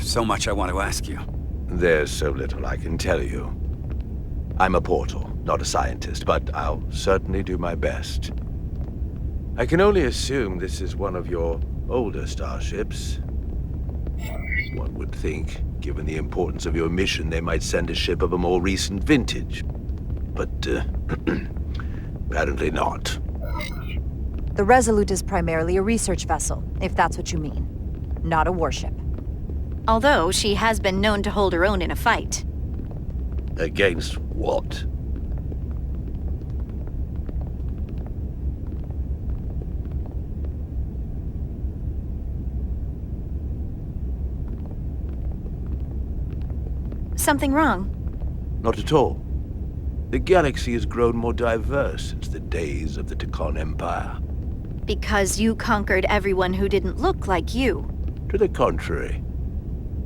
There's so much I want to ask you. There's so little I can tell you. I'm a portal, not a scientist, but I'll certainly do my best. I can only assume this is one of your older starships. One would think, given the importance of your mission, they might send a ship of a more recent vintage. But, apparently not. The Resolute is primarily a research vessel, if that's what you mean. Not a warship. Although she has been known to hold her own in a fight. Against what? Something wrong? Not at all. The galaxy has grown more diverse since the days of the Tekon Empire. Because you conquered everyone who didn't look like you. To the contrary.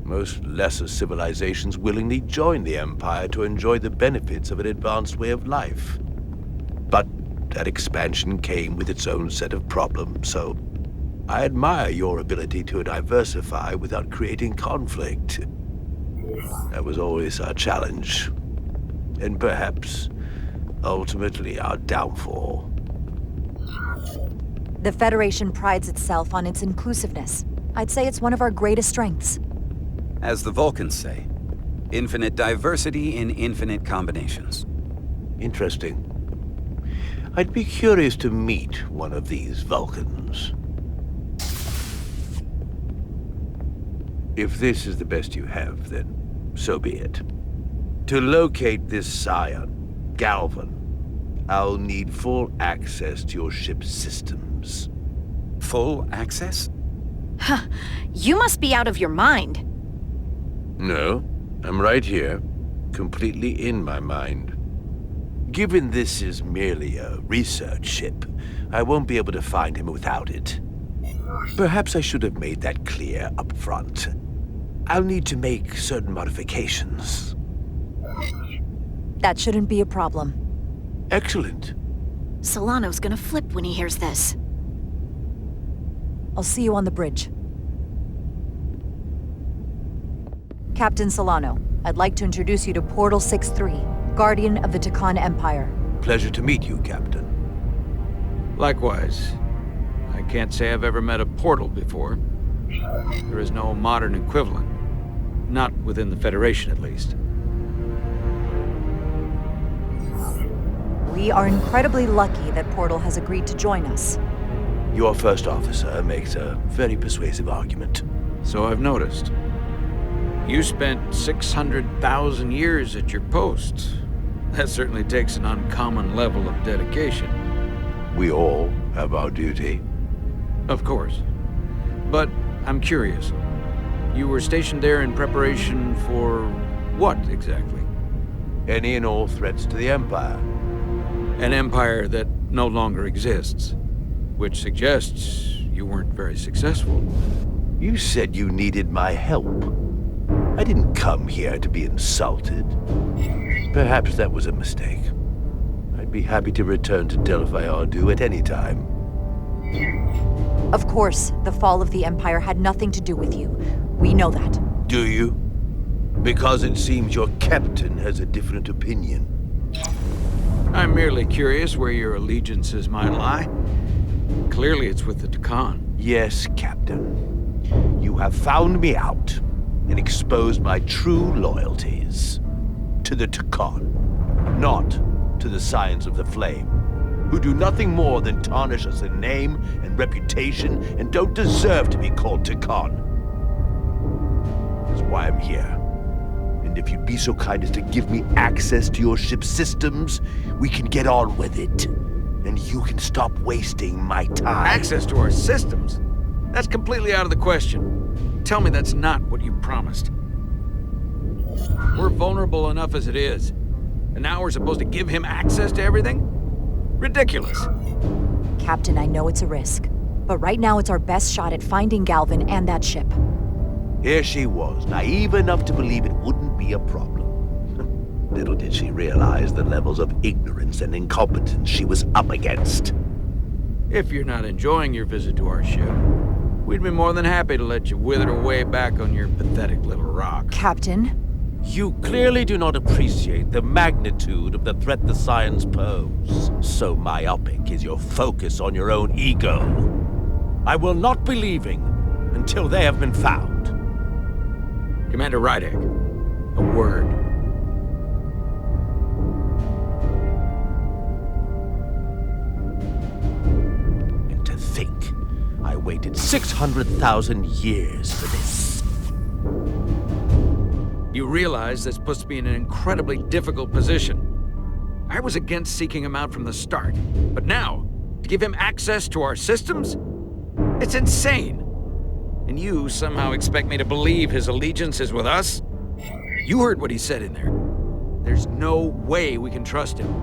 Most lesser civilizations willingly joined the Empire to enjoy the benefits of an advanced way of life. But that expansion came with its own set of problems, so I admire your ability to diversify without creating conflict. That was always our challenge. And perhaps, ultimately, our downfall. The Federation prides itself on its inclusiveness. I'd say it's one of our greatest strengths. As the Vulcans say, infinite diversity in infinite combinations. Interesting. I'd be curious to meet one of these Vulcans. If this is the best you have, then so be it. To locate this scion, Galvan, I'll need full access to your ship's systems. Full access? Huh. You must be out of your mind. No, I'm right here, completely in my mind. Given this is merely a research ship, I won't be able to find him without it. Perhaps I should have made that clear up front. I'll need to make certain modifications. That shouldn't be a problem. Excellent. Solano's gonna flip when he hears this. I'll see you on the bridge. Captain Solano, I'd like to introduce you to Portal 6-3, Guardian of the Tekon Empire. Pleasure to meet you, Captain. Likewise. I can't say I've ever met a portal before. There is no modern equivalent. Not within the Federation, at least. We are incredibly lucky that Portal has agreed to join us. Your first officer makes a very persuasive argument. So I've noticed. You spent 600,000 years at your post. That certainly takes an uncommon level of dedication. We all have our duty. Of course. But I'm curious. You were stationed there in preparation for what, exactly? Any and all threats to the Empire. An empire that no longer exists. Which suggests you weren't very successful. You said you needed my help. I didn't come here to be insulted. Perhaps that was a mistake. I'd be happy to return to Delphi Ardu at any time. Of course, the fall of the Empire had nothing to do with you. We know that. Do you? Because it seems your captain has a different opinion. I'm merely curious where your allegiances might lie. Clearly it's with the Tekon. Yes, Captain. You have found me out and exposed my true loyalties. To the Tekon, not to the Scions of the Flame, who do nothing more than tarnish us in name and reputation and don't deserve to be called Tekon. That's why I'm here. And if you'd be so kind as to give me access to your ship's systems, we can get on with it. And you can stop wasting my time. Access to our systems? That's completely out of the question. Tell me that's not what you promised. We're vulnerable enough as it is. And now we're supposed to give him access to everything? Ridiculous. Captain, I know it's a risk. But right now it's our best shot at finding Galvan and that ship. Here she was, naive enough to believe it wouldn't be a problem. Little did she realize the levels of ignorance and incompetence she was up against. If you're not enjoying your visit to our ship, we'd be more than happy to let you wither away back on your pathetic little rock. Captain? You clearly do not appreciate the magnitude of the threat the Scions pose. So myopic is your focus on your own ego. I will not be leaving until they have been found. Commander Rydek, a word. And to think, I waited 600,000 years for this. You realize that's supposed to be in an incredibly difficult position. I was against seeking him out from the start, but now, to give him access to our systems? It's insane! And you somehow expect me to believe his allegiance is with us? You heard what he said in there. There's no way we can trust him.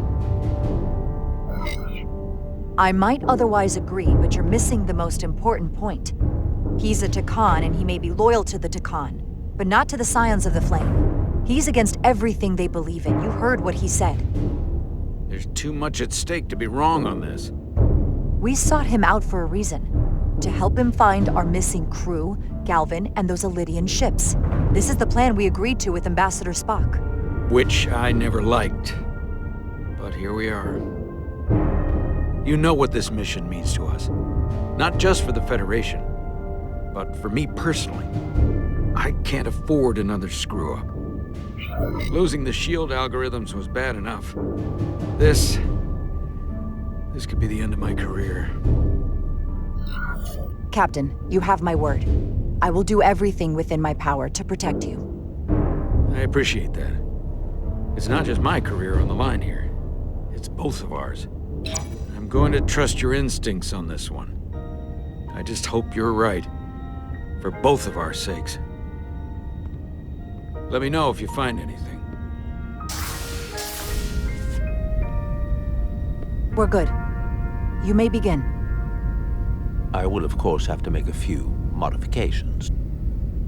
I might otherwise agree, but you're missing the most important point. He's a Takan, and he may be loyal to the Takan, but not to the Scions of the Flame. He's against everything they believe in. You heard what he said. There's too much at stake to be wrong on this. We sought him out for a reason. To help him find our missing crew, Galvin, and those Elydian ships. This is the plan we agreed to with Ambassador Spock. Which I never liked. But here we are. You know what this mission means to us. Not just for the Federation, but for me personally. I can't afford another screw-up. Losing the shield algorithms was bad enough. This could be the end of my career. Captain, you have my word. I will do everything within my power to protect you. I appreciate that. It's not just my career on the line here. It's both of ours. I'm going to trust your instincts on this one. I just hope you're right. For both of our sakes. Let me know if you find anything. We're good. You may begin. I will, of course, have to make a few modifications.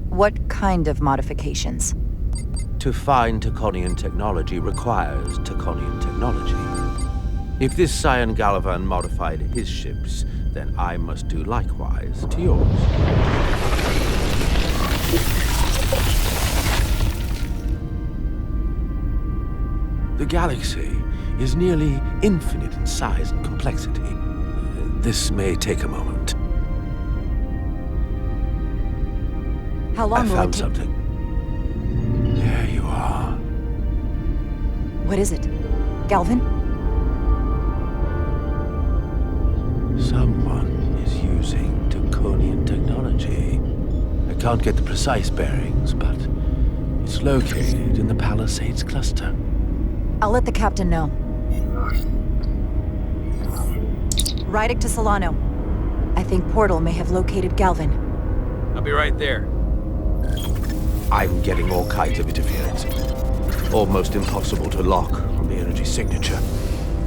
What kind of modifications? To find Taconian technology requires Taconian technology. If this Scion Galvan modified his ships, then I must do likewise to yours. The galaxy is nearly infinite in size and complexity. This may take a moment. How long I will it found take? something. There you are. What is it? Galvin? Someone is using Taconian technology. I can't get the precise bearings, but it's located in the Palisades cluster. I'll let the captain know. Rydek to Solano. I think Portal may have located Galvin. I'll be right there. I'm getting all kinds of interference. Almost impossible to lock on the energy signature.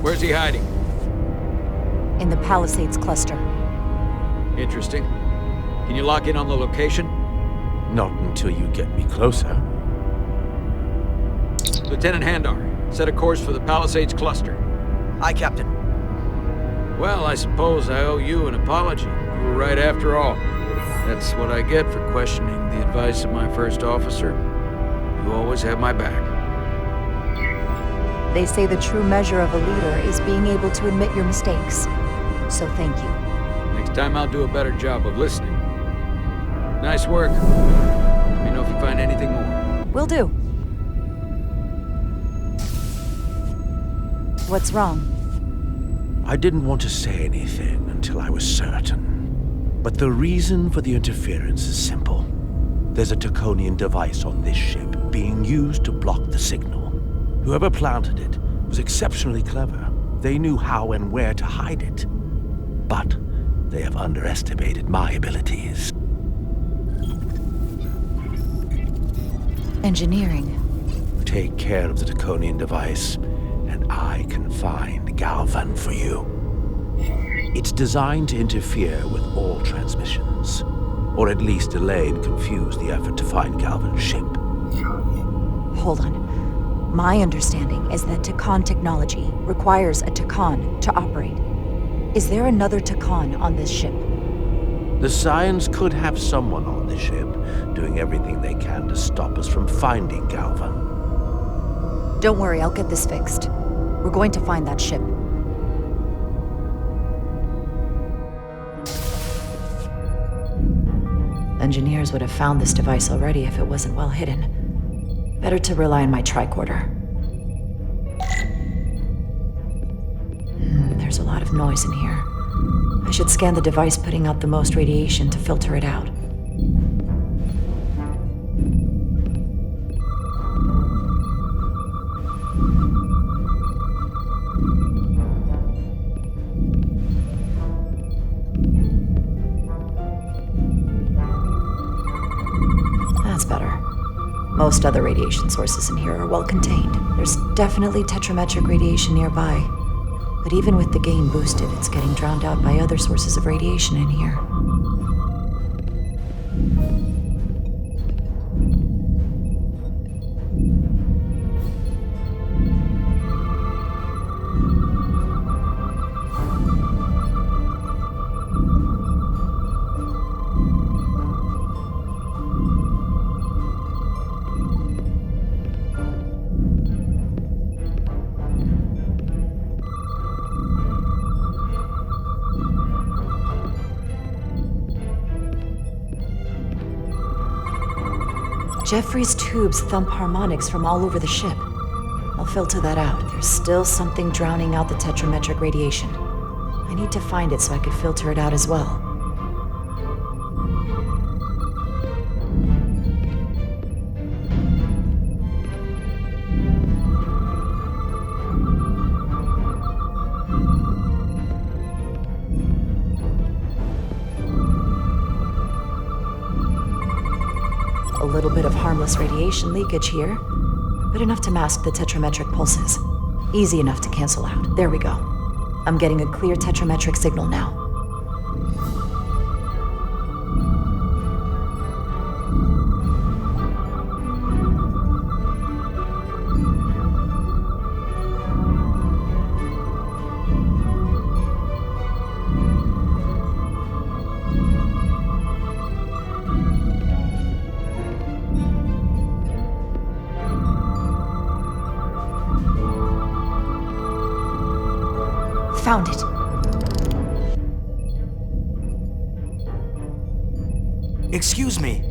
Where's he hiding? In the Palisades cluster. Interesting. Can you lock in on the location? Not until you get me closer. Lieutenant Handar, set a course for the Palisades cluster. Aye, Captain. Well, I suppose I owe you an apology. You were right after all. That's what I get for questioning the advice of my first officer. You always have my back. They say the true measure of a leader is being able to admit your mistakes. So thank you. Next time I'll do a better job of listening. Nice work. Let me know if you find anything more. Will do. What's wrong? I didn't want to say anything until I was certain. But the reason for the interference is simple. There's a Taconian device on this ship being used to block the signal. Whoever planted it was exceptionally clever. They knew how and where to hide it. But they have underestimated my abilities. Engineering. Take care of the Taconian device, and I can find Galvan for you. It's designed to interfere with all transmissions, or at least delay and confuse the effort to find Galvan's ship. Hold on. My understanding is that Takan technology requires a Takan to operate. Is there another Takan on this ship? The Scions could have someone on the ship, doing everything they can to stop us from finding Galva. Don't worry, I'll get this fixed. We're going to find that ship. Engineers would have found this device already if it wasn't well hidden. Better to rely on my tricorder. There's a lot of noise in here. I should scan the device putting out the most radiation to filter it out. That's better. Most other radiation sources in here are well contained. There's definitely tetrametric radiation nearby. But even with the gain boosted, it's getting drowned out by other sources of radiation in here. Jeffrey's tubes thump harmonics from all over the ship. I'll filter that out. There's still something drowning out the tetrametric radiation. I need to find it so I could filter it out as well. A little bit of harmless radiation leakage here, but enough to mask the tetrametric pulses. Easy enough to cancel out. There we go. I'm getting a clear tetrametric signal now. Found it. Excuse me,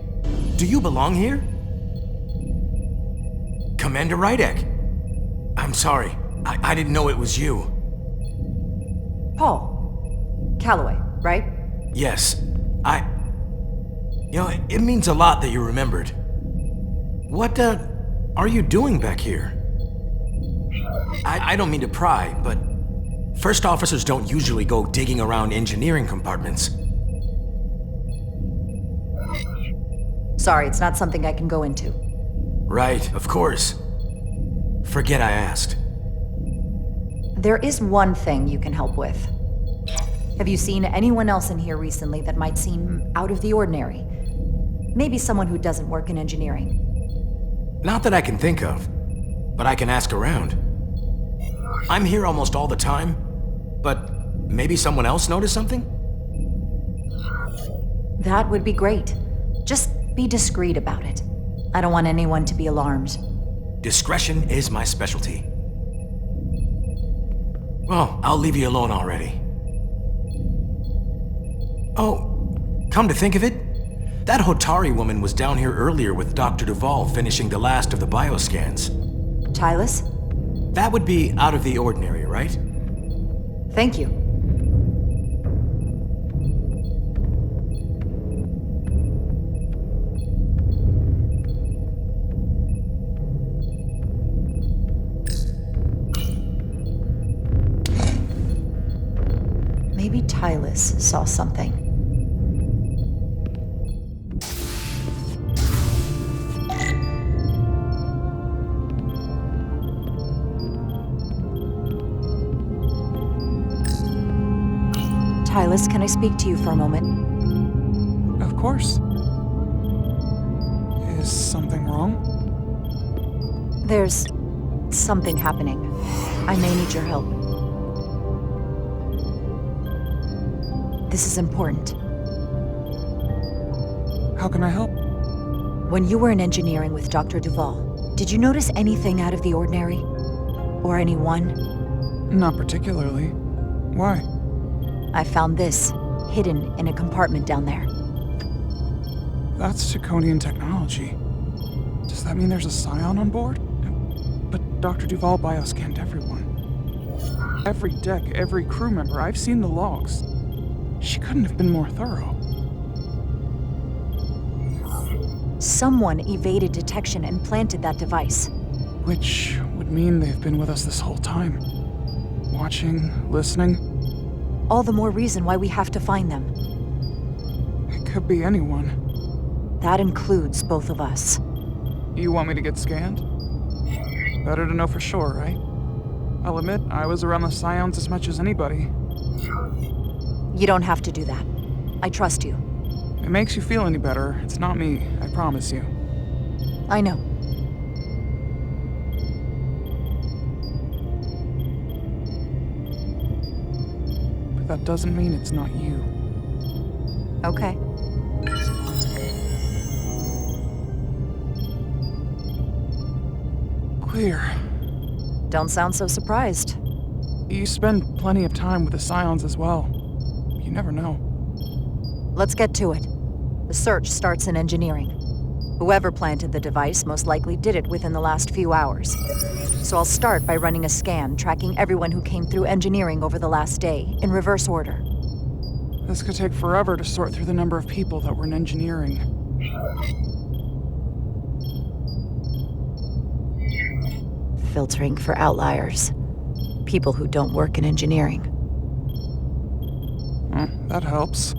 do you belong here? Commander Rydek. I'm sorry, I didn't know it was you. Paul. Calloway, right? Yes, it means a lot that you remembered. What, are you doing back here? I don't mean to pry, but first officers don't usually go digging around engineering compartments. Sorry, it's not something I can go into. Right, of course. Forget I asked. There is one thing you can help with. Have you seen anyone else in here recently that might seem out of the ordinary? Maybe someone who doesn't work in engineering. Not that I can think of, but I can ask around. I'm here almost all the time, but maybe someone else noticed something? That would be great. Just be discreet about it. I don't want anyone to be alarmed. Discretion is my specialty. Well, I'll leave you alone already. Oh, come to think of it, that Hotari woman was down here earlier with Dr. Duvall finishing the last of the bioscans. Tylis? That would be out of the ordinary, right? Thank you. Maybe Tylis saw something. Tylis, can I speak to you for a moment? Of course. Is something wrong? There's something happening. I may need your help. This is important. How can I help? When you were in engineering with Dr. Duval, did you notice anything out of the ordinary? Or anyone? Not particularly. Why? I found this, hidden in a compartment down there. That's Draconian technology. Does that mean there's a scion on board? But Dr. Duval bioscanned everyone. Every deck, every crew member, I've seen the logs. She couldn't have been more thorough. Someone evaded detection and planted that device. Which would mean they've been with us this whole time. Watching, listening. All the more reason why we have to find them. It could be anyone. That includes both of us. You want me to get scanned? Better to know for sure, right? I'll admit, I was around the Scions as much as anybody. You don't have to do that. I trust you. It makes you feel any better. It's not me, I promise you. I know. But that doesn't mean it's not you. Okay. Clear. Don't sound so surprised. You spend plenty of time with the Scions as well. You never know. Let's get to it. The search starts in engineering. Whoever planted the device most likely did it within the last few hours. So I'll start by running a scan, tracking everyone who came through engineering over the last day, in reverse order. This could take forever to sort through the number of people that were in engineering. Filtering for outliers. People who don't work in engineering. That helps.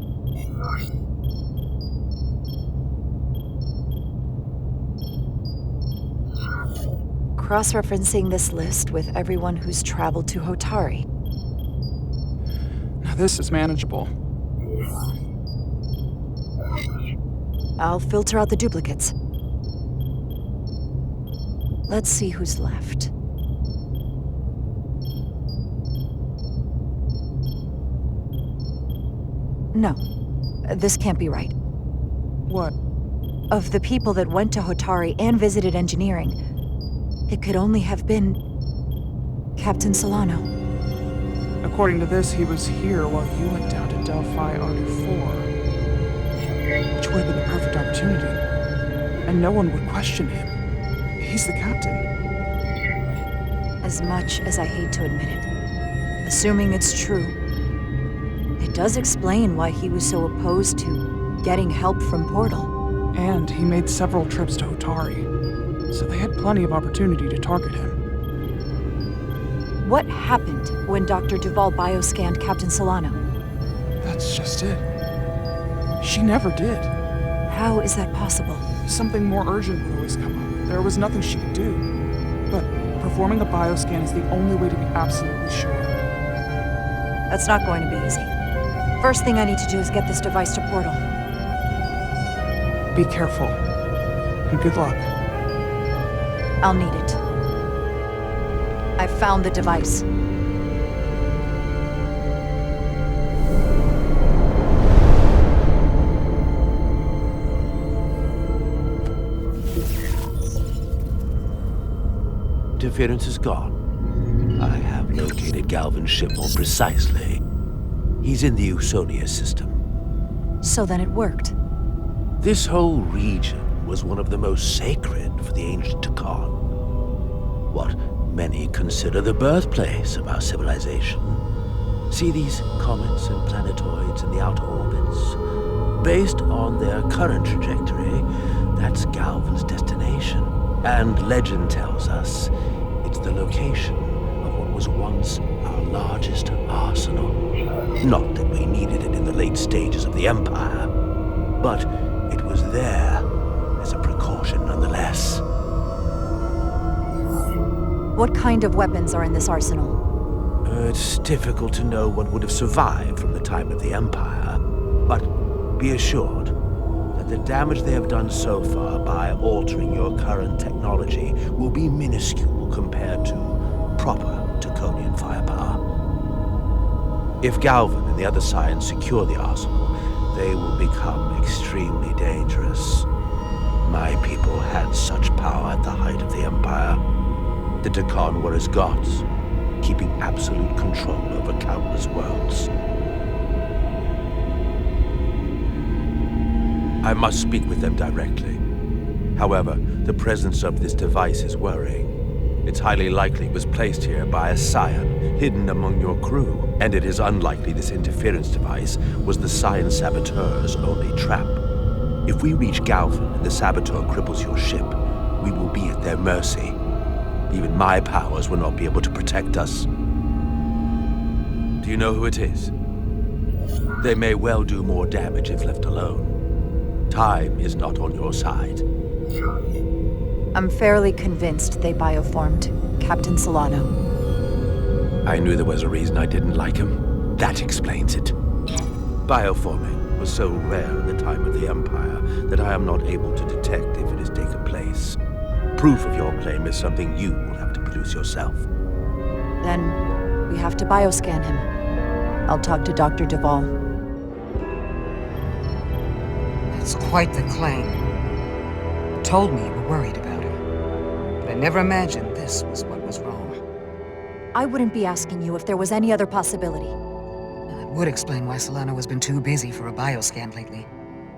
Cross-referencing this list with everyone who's traveled to Hotari. Now this is manageable. I'll filter out the duplicates. Let's see who's left. No, this can't be right. What? Of the people that went to Hotari and visited engineering, it could only have been Captain Solano. According to this, he was here while you went down to Delphi R4. Which would have been the perfect opportunity. And no one would question him. He's the captain. As much as I hate to admit it, assuming it's true, it does explain why he was so opposed to getting help from Portal. And he made several trips to Hotari, so they had plenty of opportunity to target him. What happened when Dr. Duval bioscanned Captain Solano? That's just it. She never did. How is that possible? Something more urgent would always come up. There was nothing she could do. But performing a bioscan is the only way to be absolutely sure. That's not going to be easy. First thing I need to do is get this device to Portal. Be careful. And good luck. I'll need it. I found the device. Interference is gone. I have located Galvin's ship more precisely. He's in the U.S. system. So then it worked. This whole region was one of the most sacred for the ancient Takan. What many consider the birthplace of our civilization. See these comets and planetoids in the outer orbits? Based on their current trajectory, that's Galvin's destination. And legend tells us it's the location of what was once our largest arsenal. Not that we needed it in the late stages of the Empire, but it was there as a precaution nonetheless. What kind of weapons are in this arsenal? It's difficult to know what would have survived from the time of the Empire, but be assured that the damage they have done so far by altering your current technology will be minuscule compared to proper Draconian firepower. If Galvin and the other Scions secure the arsenal, they will become extremely dangerous. My people had such power at the height of the Empire. The Tekon were as gods, keeping absolute control over countless worlds. I must speak with them directly. However, the presence of this device is worrying. It's highly likely it was placed here by a scion hidden among your crew, and it is unlikely this interference device was the scion saboteur's only trap. If we reach Galvin and the saboteur cripples your ship, we will be at their mercy. Even my powers will not be able to protect us. Do you know who it is? They may well do more damage if left alone. Time is not on your side. I'm fairly convinced they bioformed Captain Solano. I knew there was a reason I didn't like him. That explains it. Bioforming was so rare at the time of the Empire that I am not able to detect if it has taken place. Proof of your claim is something you will have to produce yourself. Then we have to bioscan him. I'll talk to Dr. Duvall. That's quite the claim. You told me you were worried about him, but I never imagined this was what was wrong. I wouldn't be asking you if there was any other possibility. That would explain why Solano has been too busy for a bioscan lately.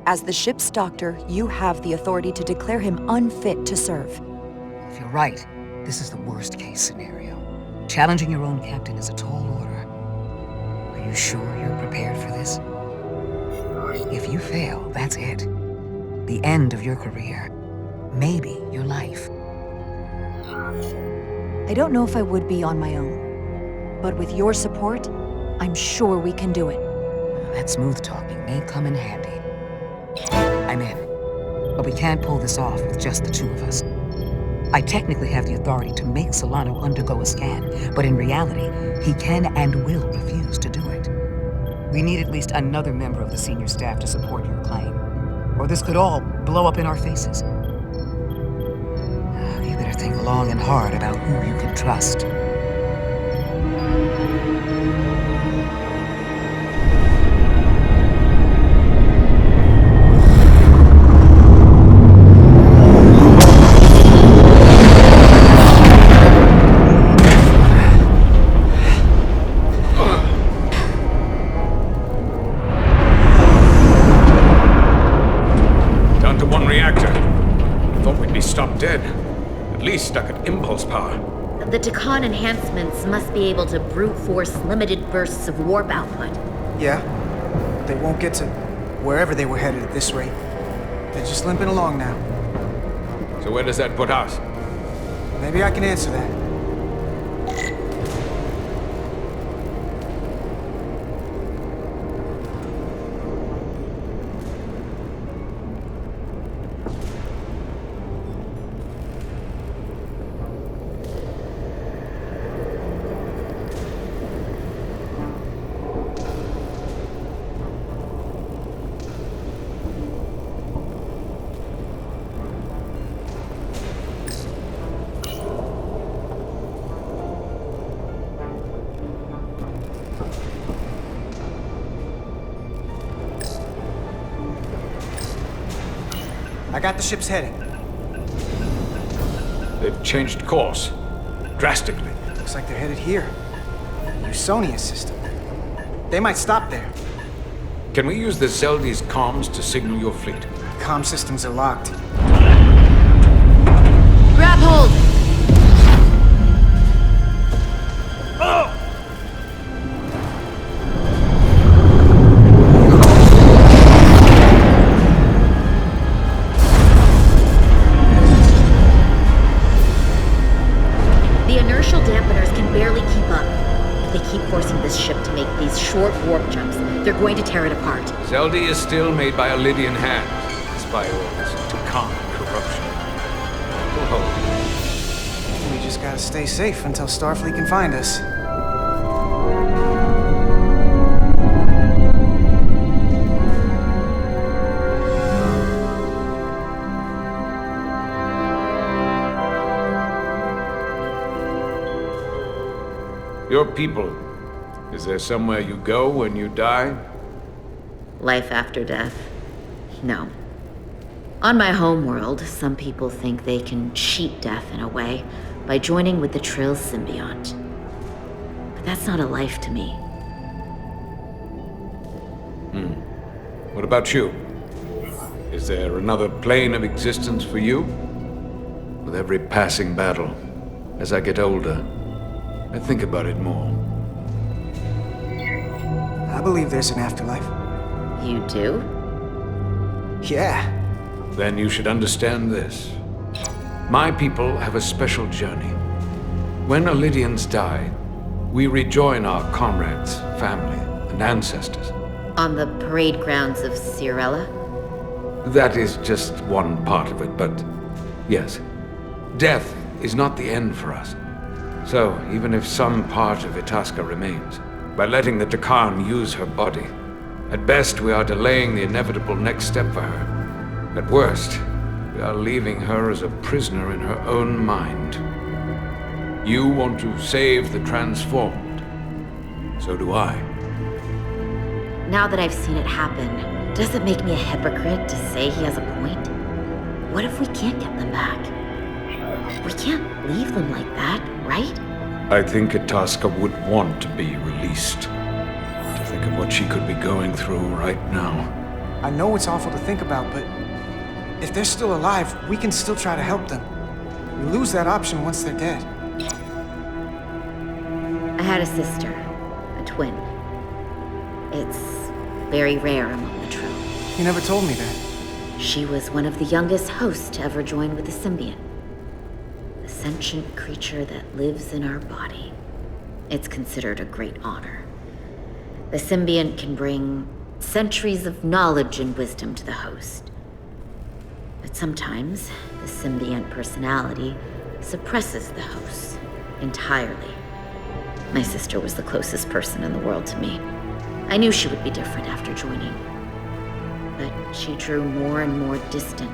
As the ship's doctor, you have the authority to declare him unfit to serve. If you're right, this is the worst-case scenario. Challenging your own captain is a tall order. Are you sure you're prepared for this? If you fail, that's it. The end of your career. Maybe your life. I don't know if I would be on my own, but with your support, I'm sure we can do it. That smooth talking may come in handy. I'm in. But we can't pull this off with just the two of us. I technically have the authority to make Solano undergo a scan, but in reality, he can and will refuse to do it. We need at least another member of the senior staff to support your claim, or this could all blow up in our faces. You better think long and hard about who you can trust. Dead. At least stuck at impulse power. The Tekon enhancements must be able to brute force limited bursts of warp output. Yeah. They won't get to wherever they were headed at this rate. They're just limping along now. So where does that put us? Maybe I can answer that. I got the ship's heading. They've changed course. Drastically. Looks like they're headed here. U.S.S system. They might stop there. Can we use the Zeldi's comms to signal your fleet? Comm systems are locked. Grab hold! Short warp jumps. They're going to tear it apart. Zeldi is still made by a Lydian hand, despite all this Tekon corruption. We'll hold. We just gotta stay safe until Starfleet can find us. Your people. Is there somewhere you go when you die? Life after death? No. On my homeworld, some people think they can cheat death in a way by joining with the Trill symbiont. But that's not a life to me. What about you? Is there another plane of existence for you? With every passing battle, as I get older, I think about it more. I believe there's an afterlife. You do? Yeah. Then you should understand this. My people have a special journey. When Lydians die, we rejoin our comrades, family, and ancestors. On the parade grounds of Cirella? That is just one part of it, but yes. Death is not the end for us. So, even if some part of Itasca remains, by letting the Takan use her body, at best we are delaying the inevitable next step for her. At worst, we are leaving her as a prisoner in her own mind. You want to save the transformed. So do I. Now that I've seen it happen, does it make me a hypocrite to say he has a point? What if we can't get them back? We can't leave them like that, right? I think Itasca would want to be released. To think of what she could be going through right now. I know it's awful to think about, but if they're still alive, we can still try to help them. We lose that option once they're dead. I had a sister, a twin. It's very rare among the Trill. You never told me that. She was one of the youngest hosts to ever join with the symbiont. The sentient creature that lives in our body. It's considered a great honor. The symbiont can bring centuries of knowledge and wisdom to the host. But sometimes, the symbiont personality suppresses the host entirely. My sister was the closest person in the world to me. I knew she would be different after joining. But she drew more and more distant.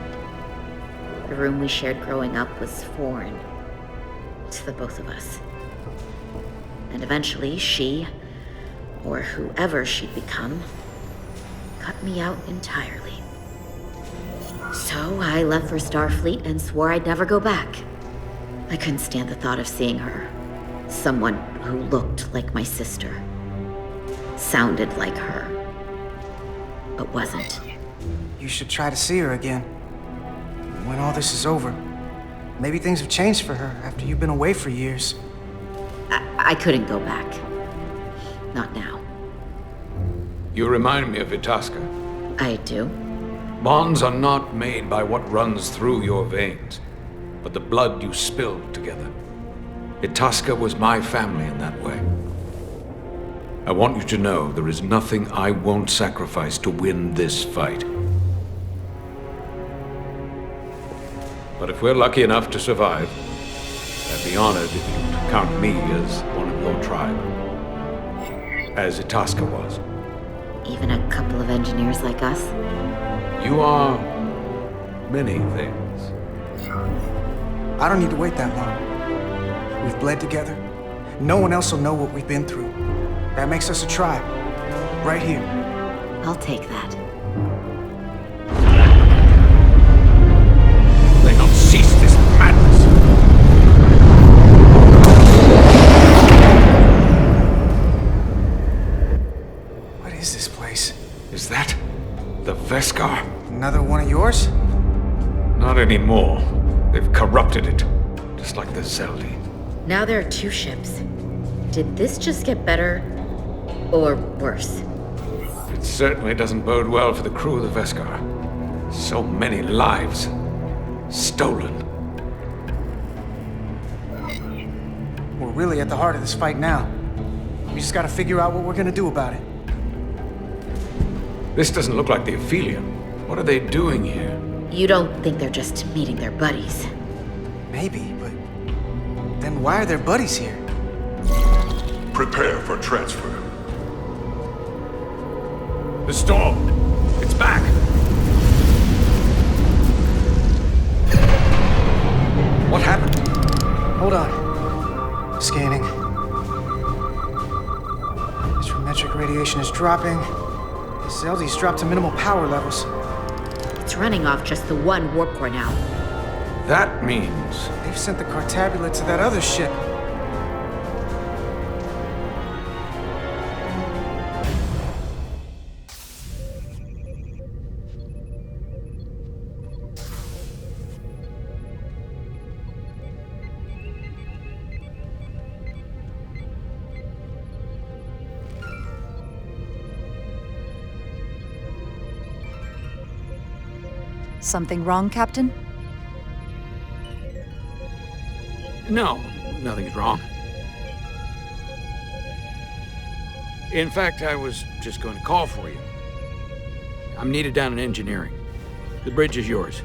The room we shared growing up was foreign to the both of us. And eventually she, or whoever she'd become, cut me out entirely. So I left for Starfleet and swore I'd never go back. I couldn't stand the thought of seeing her. Someone who looked like my sister. Sounded like her. But wasn't. You should try to see her again. When all this is over. Maybe things have changed for her after you've been away for years. I couldn't go back. Not now. You remind me of Itasca. I do? Bonds are not made by what runs through your veins, but the blood you spilled together. Itasca was my family in that way. I want you to know there is nothing I won't sacrifice to win this fight. But if we're lucky enough to survive, I'd be honored if you'd count me as one of your tribe. As Itasca was. Even a couple of engineers like us? You are many things. I don't need to wait that long. We've bled together. No one else will know what we've been through. That makes us a tribe. Right here. I'll take that. They don't cease this madness. What is this place? Is that the Veskar? Another one of yours? Not anymore. They've corrupted it. Just like the Zeldi. Now there are 2 ships. Did this just get better? Or worse? It certainly doesn't bode well for the crew of the Veskar. So many lives stolen. We're really at the heart of this fight now. We just gotta figure out what we're gonna do about it. This doesn't look like the Aphelion. What are they doing here? You don't think they're just meeting their buddies? Maybe, but then why are their buddies here? Prepare for transfer. The storm! It's back! What happened? Hold on. Scanning. Astrometric radiation is dropping. The Zeldy's dropped to minimal power levels. It's running off just the one warp core now. That means... They've sent the Cartabula to that other ship. Something wrong, Captain? No, nothing's wrong. In fact, I was just going to call for you. I'm needed down in engineering. The bridge is yours.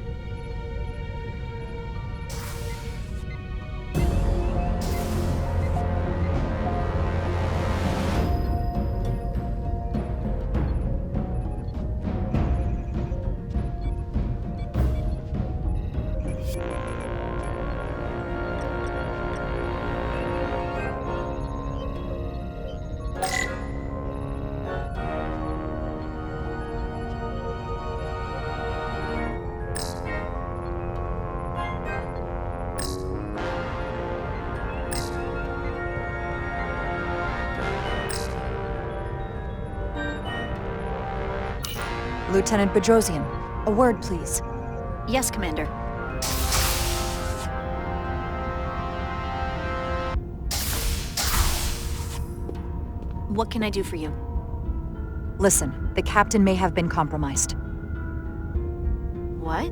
Lieutenant Bedrosian, a word, please. Yes, Commander. What can I do for you? Listen, the captain may have been compromised. What?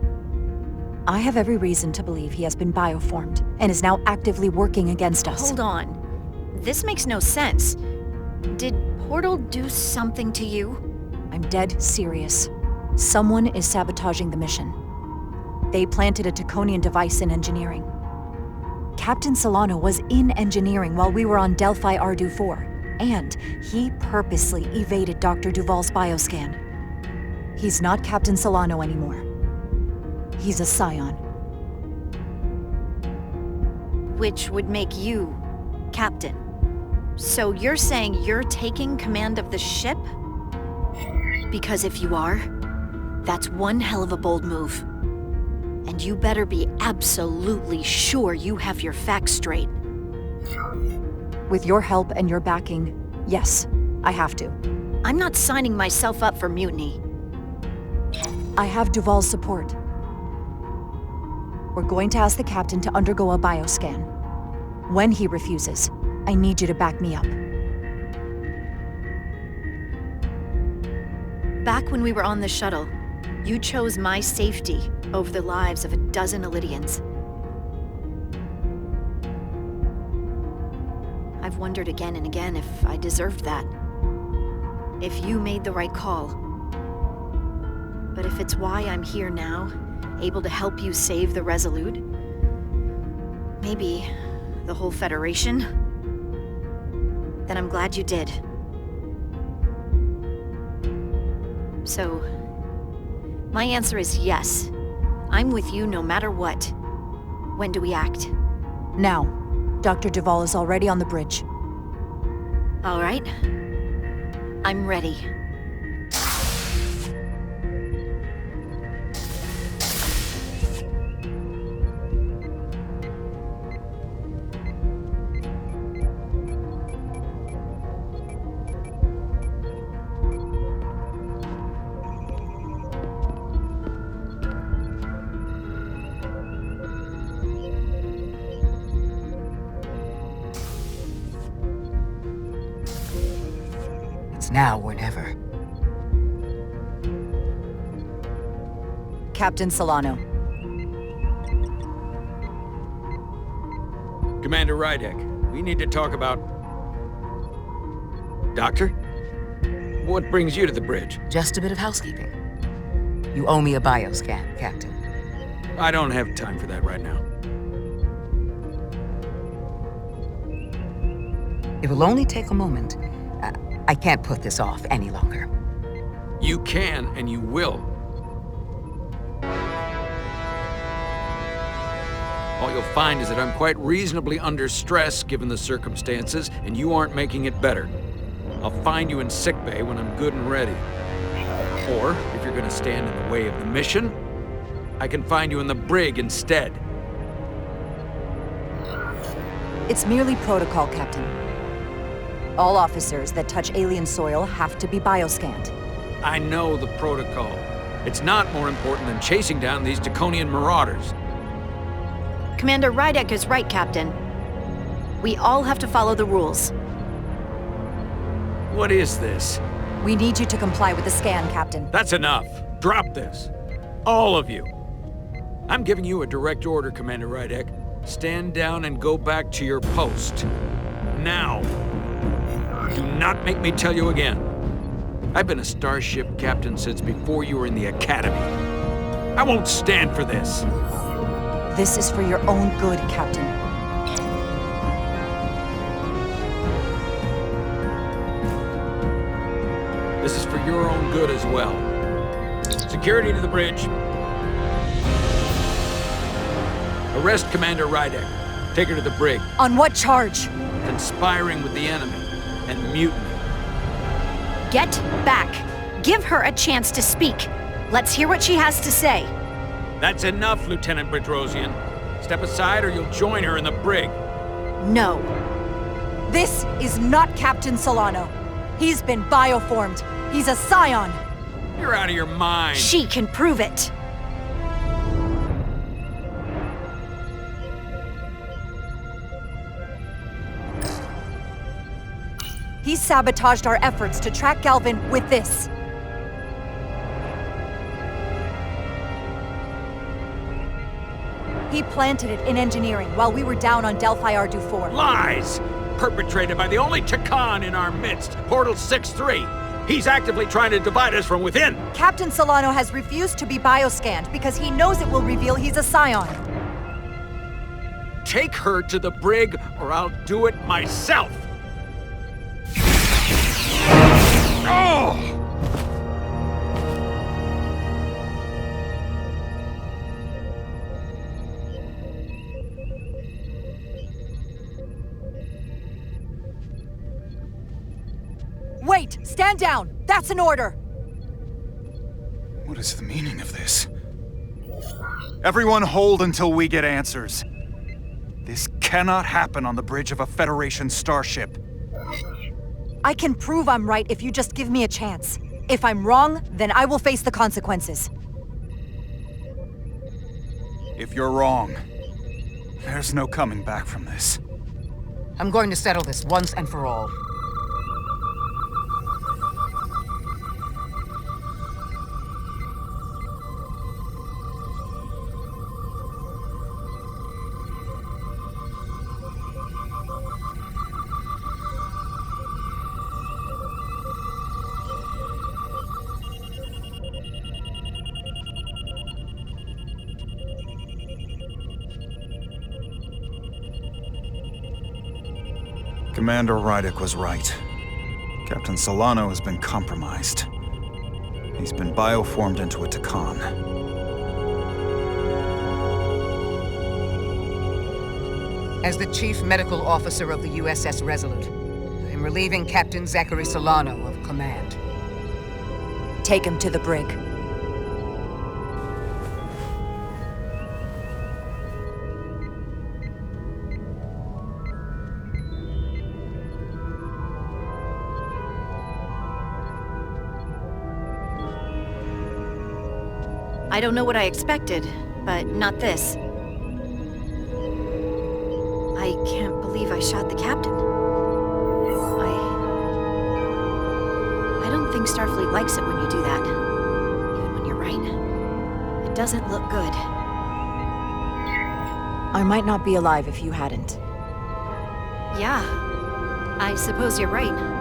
I have every reason to believe he has been bioformed and is now actively working against us. Hold on. This makes no sense. Did Portal do something to you? I'm dead serious. Someone is sabotaging the mission. They planted a Taconian device in engineering. Captain Solano was in engineering while we were on Delphi Ardu-4, and he purposely evaded Dr. Duval's bioscan. He's not Captain Solano anymore. He's a Scion. Which would make you Captain. So you're saying you're taking command of the ship? Because if you are, that's one hell of a bold move. And you better be absolutely sure you have your facts straight. With your help and your backing, yes, I have to. I'm not signing myself up for mutiny. I have Duval's support. We're going to ask the captain to undergo a bioscan. When he refuses, I need you to back me up. Back when we were on the shuttle, you chose my safety over the lives of a dozen Illydians. I've wondered again and again if I deserved that. If you made the right call. But if it's why I'm here now, able to help you save the Resolute, maybe the whole Federation, then I'm glad you did. So, my answer is yes. I'm with you no matter what. When do we act? Now. Dr. Duval is already on the bridge. All right. I'm ready. Now or never. Captain Solano. Commander Rydek, we need to talk about... Doctor? What brings you to the bridge? Just a bit of housekeeping. You owe me a bioscan, Captain. I don't have time for that right now. It will only take a moment. I can't put this off any longer. You can, and you will. All you'll find is that I'm quite reasonably under stress given the circumstances, and you aren't making it better. I'll find you in sickbay when I'm good and ready. Or, if you're gonna stand in the way of the mission, I can find you in the brig instead. It's merely protocol, Captain. All officers that touch alien soil have to be bioscanned. I know the protocol. It's not more important than chasing down these Draconian marauders. Commander Rydek is right, Captain. We all have to follow the rules. What is this? We need you to comply with the scan, Captain. That's enough. Drop this. All of you. I'm giving you a direct order, Commander Rydek. Stand down and go back to your post. Now. Do not make me tell you again. I've been a starship captain since before you were in the academy. I won't stand for this. This is for your own good, Captain. This is for your own good as well. Security to the bridge. Arrest Commander Rydek. Take her to the brig. On what charge? Conspiring with the enemy and mutiny. Get back. Give her a chance to speak. Let's hear what she has to say. That's enough, Lieutenant Bedrosian. Step aside or you'll join her in the brig. No. This is not Captain Solano. He's been bioformed. He's a scion. You're out of your mind. She can prove it. He sabotaged our efforts to track Galvin with this. He planted it in engineering while we were down on Delphi Ardu 4. Lies! Perpetrated by the only Takan in our midst, Portal 6-3. He's actively trying to divide us from within. Captain Solano has refused to be bioscanned because he knows it will reveal he's a scion. Take her to the brig or I'll do it myself. Oh! Wait! Stand down! That's an order! What is the meaning of this? Everyone hold until we get answers. This cannot happen on the bridge of a Federation starship. I can prove I'm right if you just give me a chance. If I'm wrong, then I will face the consequences. If you're wrong, there's no coming back from this. I'm going to settle this once and for all. Commander Rydek was right. Captain Solano has been compromised. He's been bioformed into a Takan. As the Chief Medical Officer of the U.S.S. Resolute, I'm relieving Captain Zachary Solano of command. Take him to the brig. I don't know what I expected, but not this. I can't believe I shot the captain. I don't think Starfleet likes it when you do that. Even when you're right. It doesn't look good. I might not be alive if you hadn't. Yeah. I suppose you're right.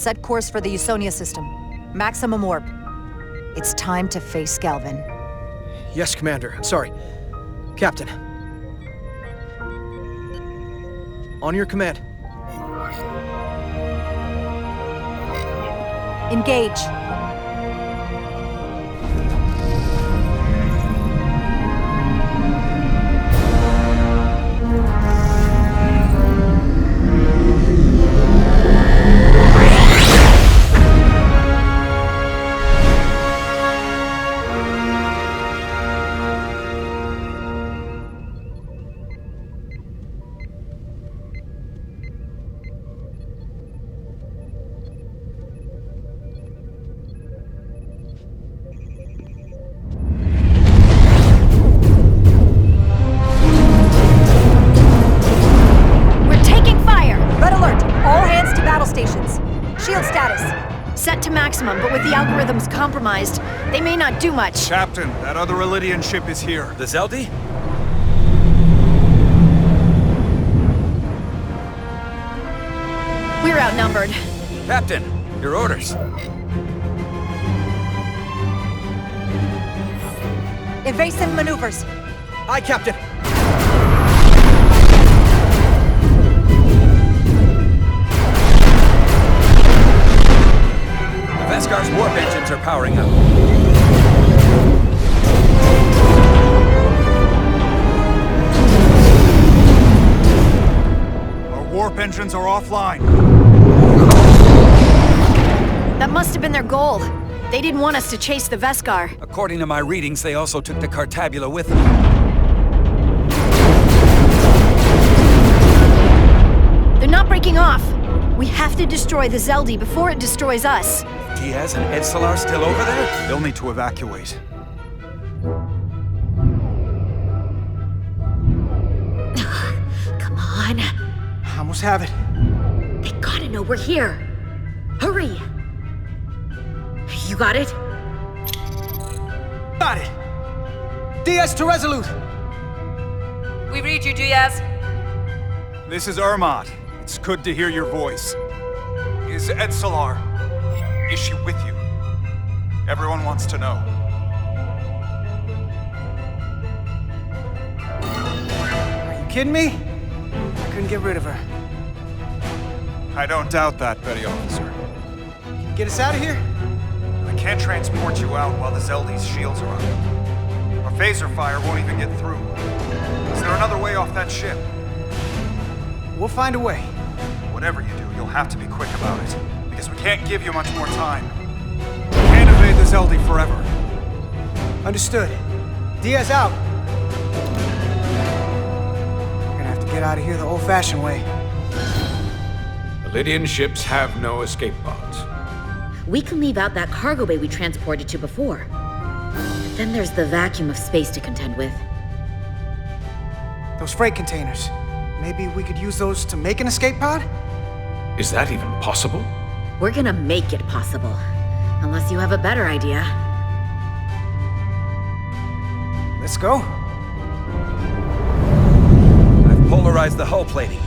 Set course for the Usonia system. Maximum warp. It's time to face Galvin. Yes, Commander. Sorry. Captain. On your command. Engage. But with the algorithms compromised, they may not do much. Captain, that other Elydian ship is here. The Zeldi? We're outnumbered. Captain, your orders. Evasive maneuvers. Aye, Captain. Veskar's warp engines are powering up. Our warp engines are offline. That must have been their goal. They didn't want us to chase the Veskar. According to my readings, they also took the Cartabula with them. They're not breaking off. We have to destroy the Zeldi before it destroys us. Diaz and Edsalar still over there? They'll need to evacuate. Come on. I almost have it. They gotta know we're here. Hurry! You got it? Got it! Diaz to Resolute! We read you, Diaz. This is Ermot. It's good to hear your voice. Is Edsalar... is she with you? Everyone wants to know. Are you kidding me? I couldn't get rid of her. I don't doubt that, Petty Officer. Can you get us out of here? I can't transport you out while the Zeldi's shields are up. Our phaser fire won't even get through. Is there another way off that ship? We'll find a way. Whatever you do, you'll have to be quick about it, because we can't give you much more time. We can't evade the Zeldi forever. Understood. Diaz out. We're gonna have to get out of here the old-fashioned way. Elydian ships have no escape pods. We can leave out that cargo bay we transported to before. But then there's the vacuum of space to contend with. Those freight containers. Maybe we could use those to make an escape pod? Is that even possible? We're gonna make it possible. Unless you have a better idea. Let's go. I've polarized the hull plating.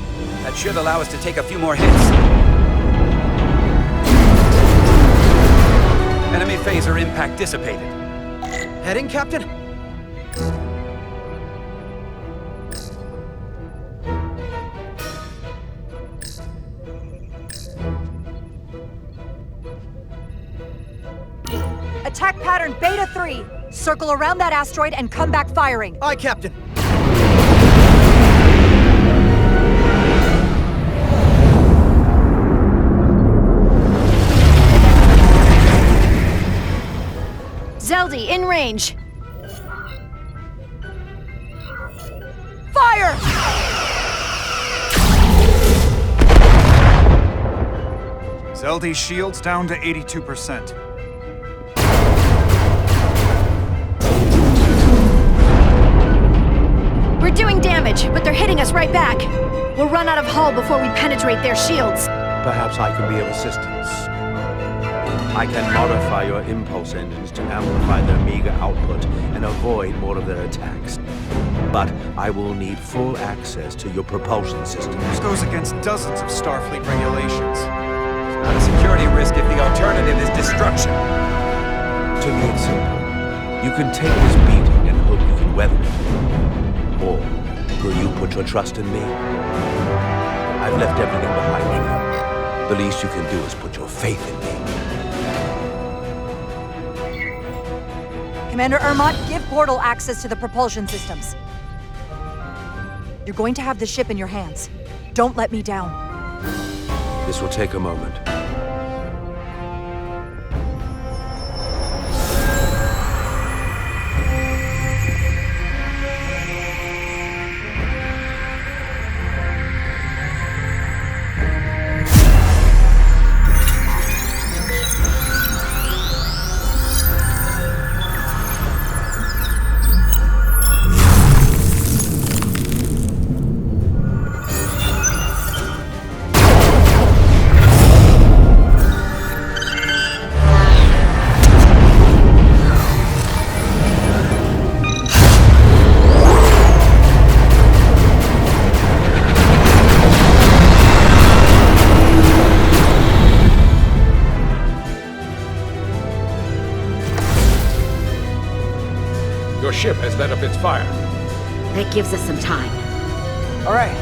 That should allow us to take a few more hits. Enemy phaser impact dissipated. Heading, Captain? Attack pattern Beta 3. Circle around that asteroid and come back firing. Aye, Captain. Zeldi, in range. Fire! Zeldi's shields down to 82%. We're doing damage, but they're hitting us right back. We'll run out of hull before we penetrate their shields. Perhaps I can be of assistance. I can modify your impulse engines to amplify their meager output and avoid more of their attacks. But I will need full access to your propulsion systems. This goes against dozens of Starfleet regulations. Not a security risk if the alternative is destruction. To me, it's simple. You can take this beating and hope you can weather it. Or will you put your trust in me? I've left everything behind you. The least you can do is put your faith in me. Commander Ermont, give Portal access to the propulsion systems. You're going to have the ship in your hands. Don't let me down. This will take a moment. Your ship has let up its fire. That gives us some time. All right.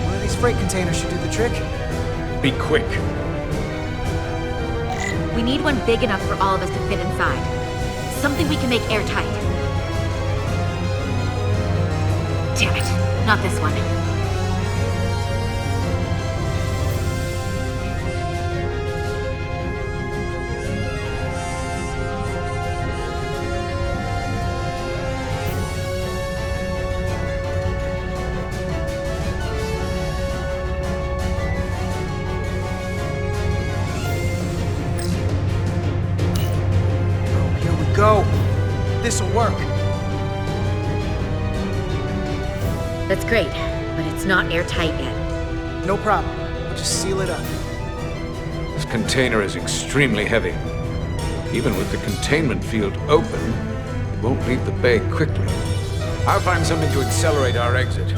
One of these freight containers should do the trick. Be quick. We need one big enough for all of us to fit inside. Something we can make airtight. Damn it, not this one. Go. This'll work. That's great, but it's not airtight yet. No problem. We'll just seal it up. This container is extremely heavy. Even with the containment field open, it won't leave the bay quickly. I'll find something to accelerate our exit.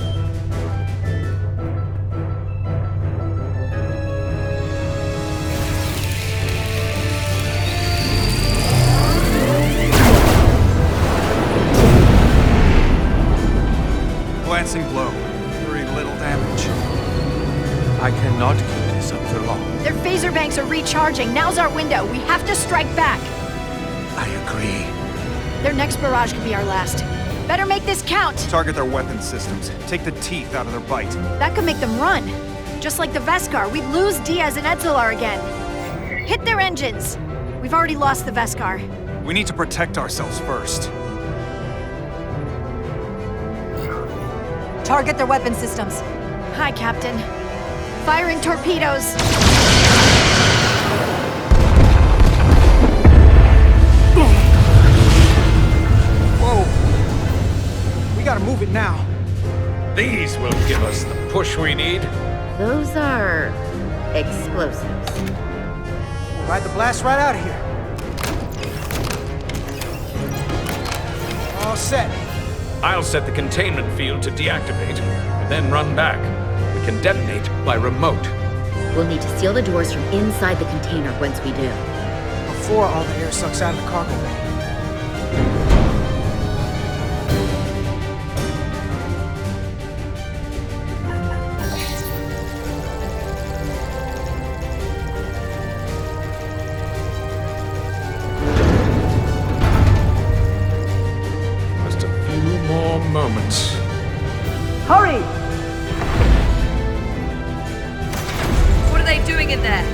Glancing blow. Very little damage. I cannot keep this up for long. Their phaser banks are recharging. Now's our window. We have to strike back. I agree. Their next barrage could be our last. Better make this count. Target their weapon systems. Take the teeth out of their bite. That could make them run. Just like the Veskar, we'd lose Diaz and Etzelar again. Hit their engines. We've already lost the Veskar. We need to protect ourselves first. Target their weapon systems. Hi, Captain. Firing torpedoes. Whoa. We gotta move it now. These will give us the push we need. Those are explosives. We'll ride the blast right out of here. All set. I'll set the containment field to deactivate, and then run back. We can detonate by remote. We'll need to seal the doors from inside the container once we do. Before all the air sucks out of the cargo bay. Moments. Hurry! What are they doing in there?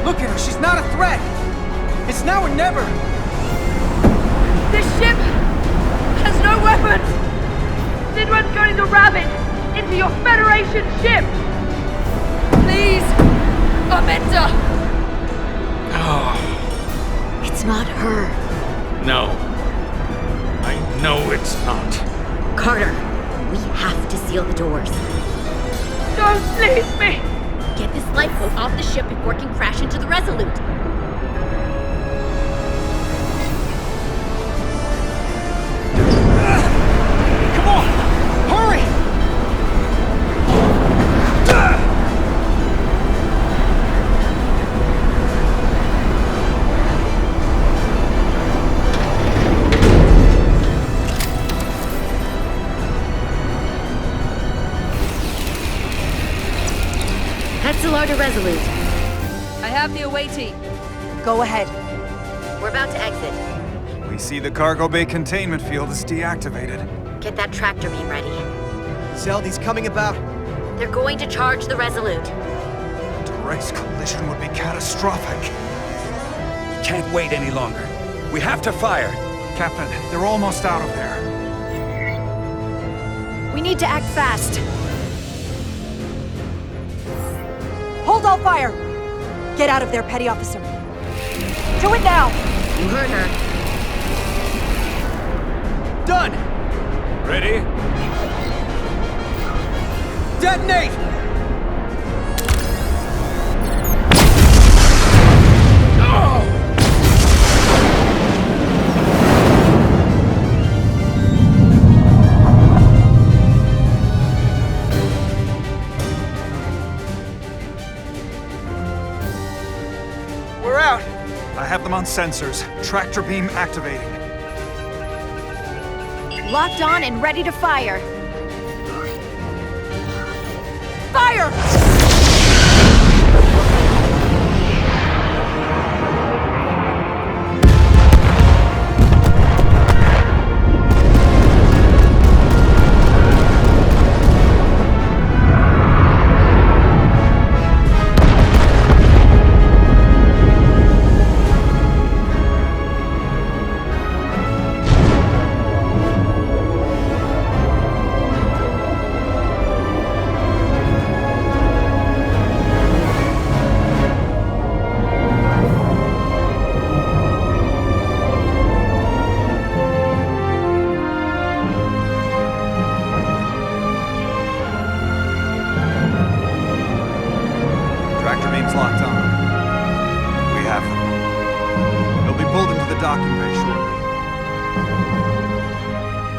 Look at her, she's not a threat! It's now or never! This ship has no weapons! Sidron's going to ram it into your Federation ship! Please! Amanda! Oh, It's not her. no. I know it's not. Carter, we have to seal the doors. Don't leave me! Get this lifeboat off the ship before it can crash into the Resolute. Come on! Hurry! Head to Resolute. I have the away team. Go ahead. We're about to exit. We see the cargo bay containment field is deactivated. Get that tractor beam ready. Zeldy's coming about. They're going to charge the Resolute. Direct collision would be catastrophic. Can't wait any longer. We have to fire. Captain, they're almost out of there. We need to act fast. Hold all fire! Get out of there, Petty Officer. Do it now! You heard her. Done! Ready? Detonate! We're out! I have them on sensors. Tractor beam activating. Locked on and ready to fire. Fire! Tractor beam's locked on. We have them. They'll be pulled into the docking bay shortly.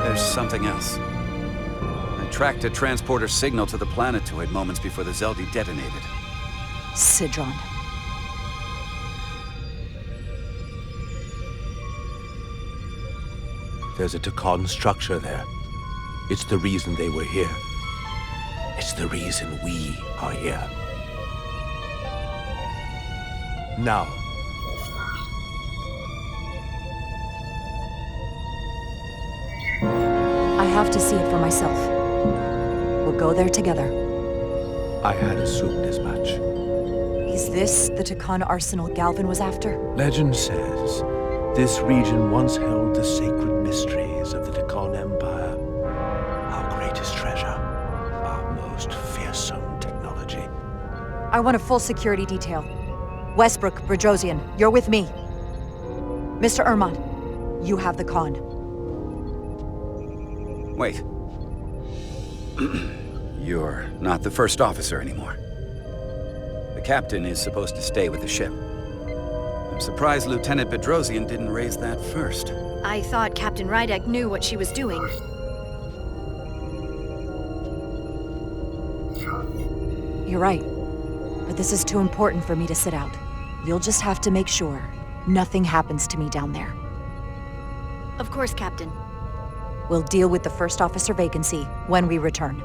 There's something else. I tracked a transporter signal to the planetoid moments before the Zeldy detonated. Sidron. There's a Takan structure there. It's the reason they were here. It's the reason we are here. Now. I have to see it for myself. We'll go there together. I had assumed as much. Is this the Takan arsenal Galvin was after? Legend says this region once held the sacred mysteries of the Takan Empire. Our greatest treasure. Our most fearsome technology. I want a full security detail. Westbrook, Bredrosian, you're with me. Mr. Ermont, you have the con. Wait. You're not the first officer anymore. The captain is supposed to stay with the ship. I'm surprised Lieutenant Bredrosian didn't raise that first. I thought Captain Rydek knew what she was doing. You're right. But this is too important for me to sit out. You'll just have to make sure nothing happens to me down there. Of course, Captain. We'll deal with the first officer vacancy when we return.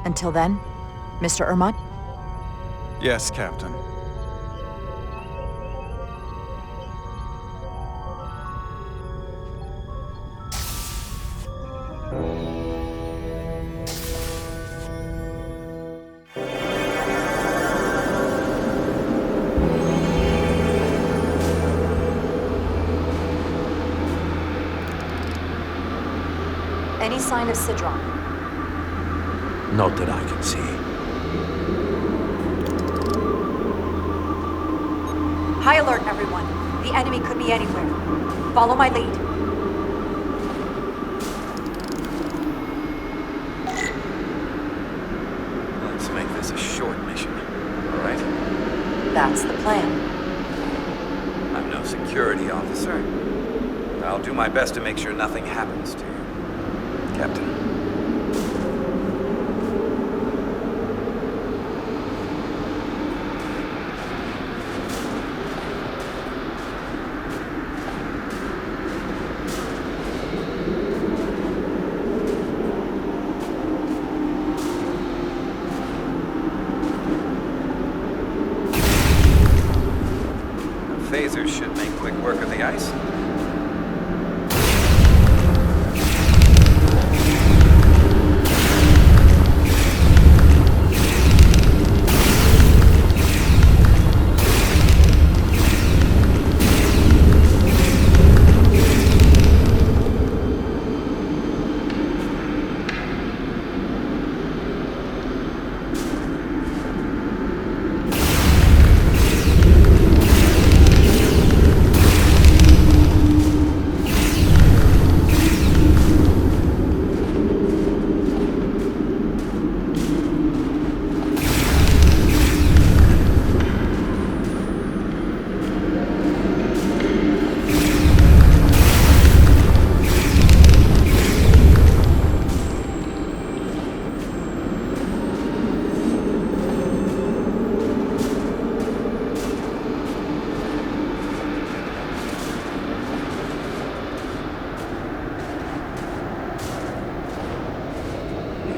Until then, Mr. Ermont? Yes, Captain. Any Any sign of Sidron? Not that I can see. High alert, everyone. The enemy could be anywhere. Follow my lead. Let's make this a short mission, all right? That's the plan. I'm no security officer. I'll do my best to make sure nothing happens to you, Captain. Phasers should make quick work of the ice.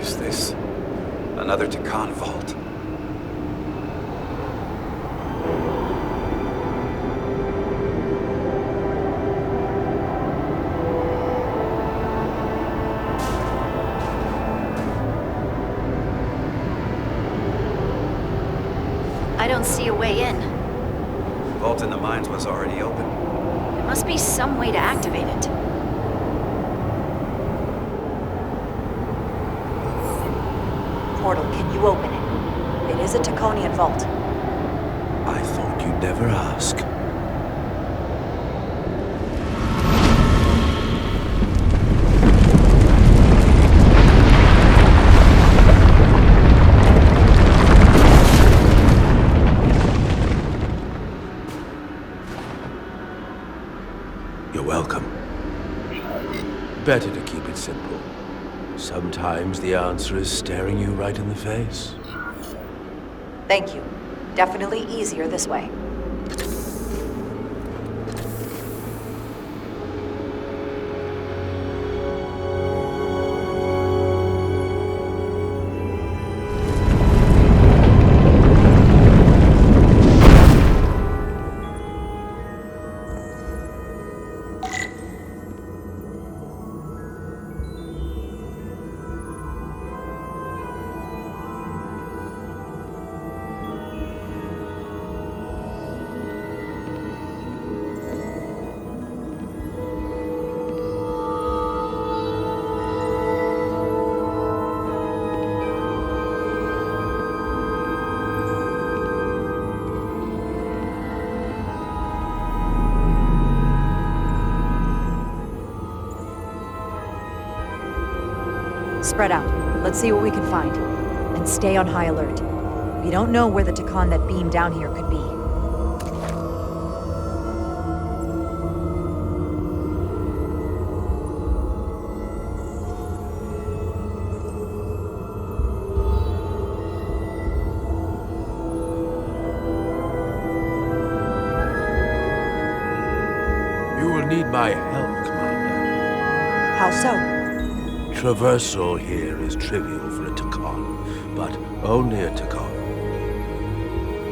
Is this another Takan vault? I don't see a way in. The vault in the mines was already open. There must be some way to activate it. Portal, can you open it? It is a Taconian vault. I thought you'd never ask. You're welcome. Better to keep it simple. Sometimes the answer is staring you right in the face. Thank you. Definitely easier this way. Spread out. Let's see what we can find. And stay on high alert. We don't know where the Takan that beamed down here could be. You will need my help, Commander. How so? Traversal here is trivial for a Takan, but only a Takan.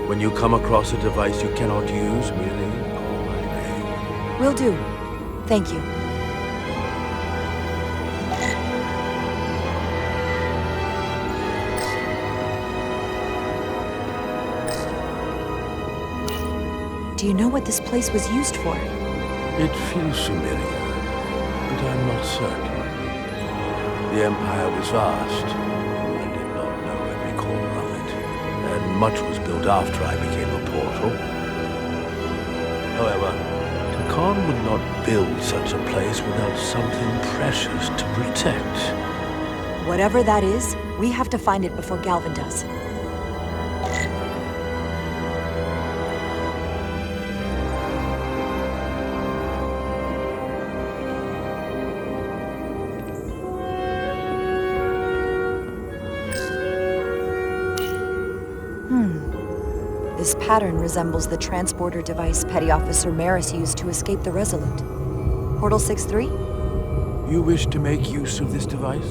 When you come across a device you cannot use, merely call my name. Will do. Thank you. Do you know what this place was used for? It feels familiar, but I'm not certain. The Empire was vast. I did not know every corner of it, and much was built after I became a portal. However, Khan would not build such a place without something precious to protect. Whatever that is, we have to find it before Galvin does. This pattern resembles the transporter device Petty Officer Maris used to escape the Resolute. Portal 6-3? You wish to make use of this device?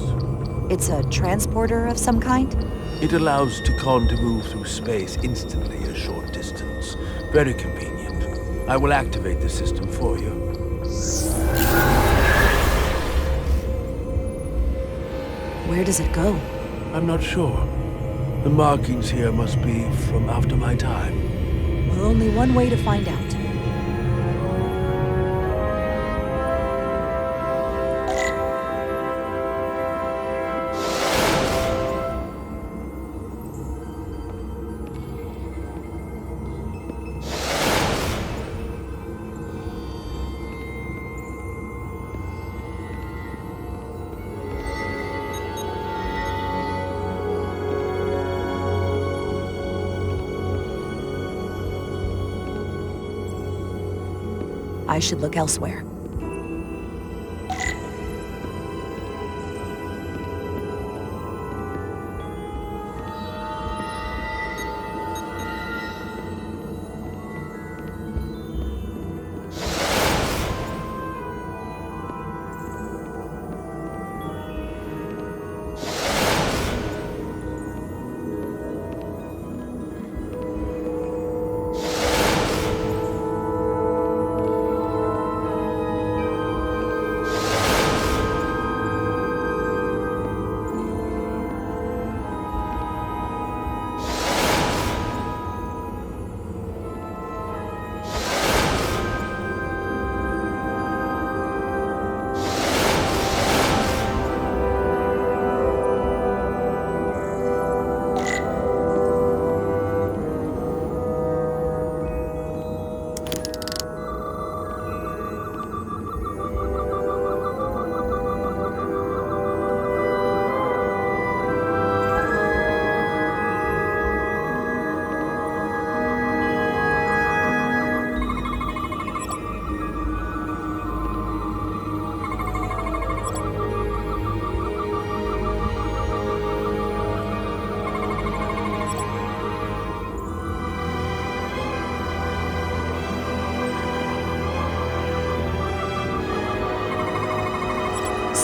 It's a transporter of some kind? It allows Takon to move through space instantly a short distance. Very convenient. I will activate the system for you. Where does it go? I'm not sure. The markings here must be from after my time. Well, only one way to find out. I should look elsewhere.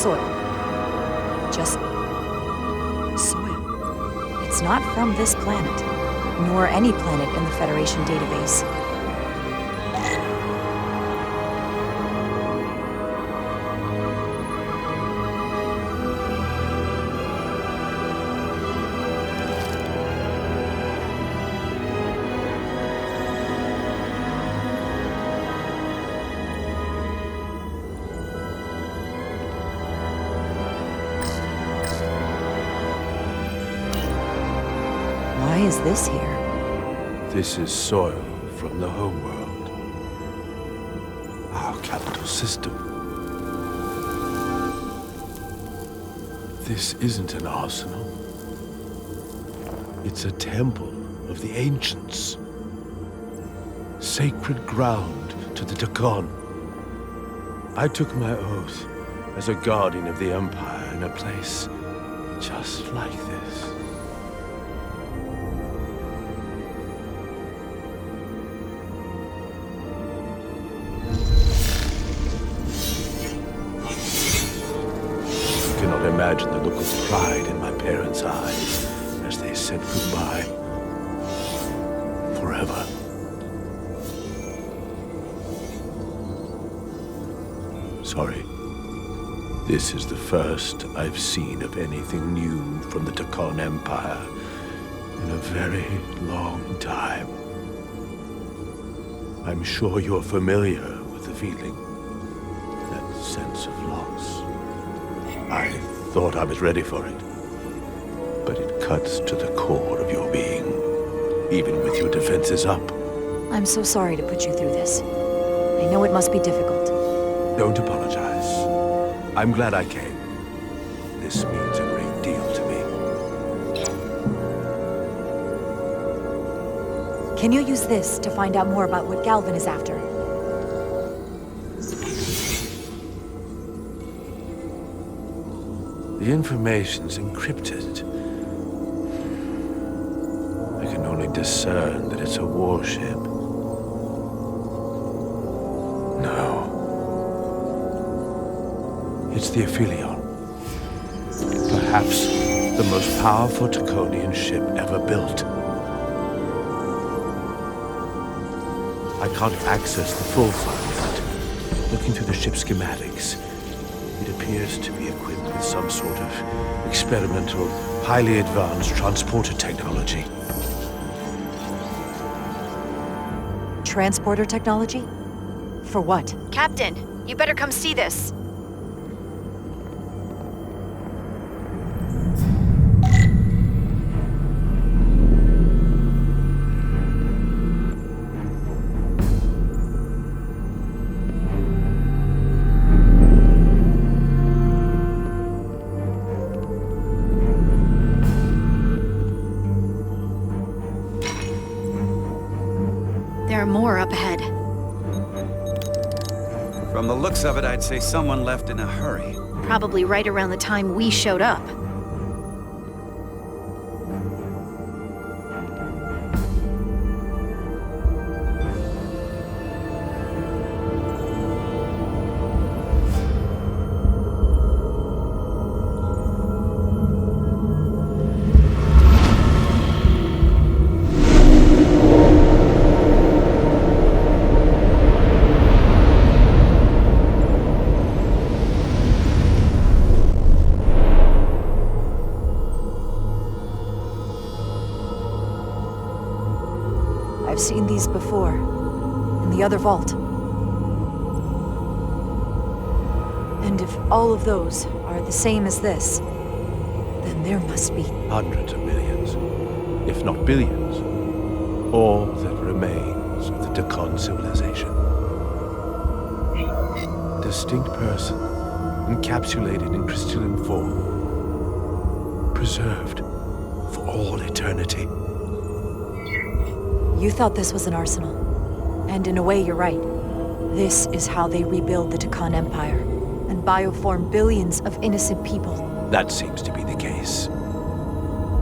Soil. Just soil. It's not from this planet, nor any planet in the Federation database. Why is this here? This is soil from the homeworld. Our capital system. This isn't an arsenal. It's a temple of the ancients. Sacred ground to the Takon. I took my oath as a guardian of the Empire in a place just like this. I cannot imagine the look of pride in my parents' eyes as they said goodbye. Forever. Sorry. This is the first I've seen of anything new from the Takon Empire in a very long time. I'm sure you're familiar with the feeling, that sense of loss. I thought I was ready for it. But it cuts to the core of your being, even with your defenses up. I'm so sorry to put you through this. I know it must be difficult. Don't apologize. I'm glad I came. This means a great deal to me. Can you use this to find out more about what Galvin is after? The information's encrypted. I can only discern that it's a warship. No. It's the Aphelion. Perhaps the most powerful Taconian ship ever built. I can't access the full file, but looking through the ship's schematics, it appears to be equipped with some sort of experimental, highly advanced transporter technology. Transporter technology? For what? Captain, you better come see this. There are more up ahead. From the looks of it, I'd say someone left in a hurry. Probably right around the time we showed up. I've seen these before, in the other vault. And if all of those are the same as this, then there must be Hundreds of millions, if not billions. All that remains of the Tacon civilization. A distinct person, encapsulated in crystalline form. Preserved for all eternity. You thought this was an arsenal. And in a way, you're right. This is how they rebuild the Tacon Empire, and bioform billions of innocent people. That seems to be the case.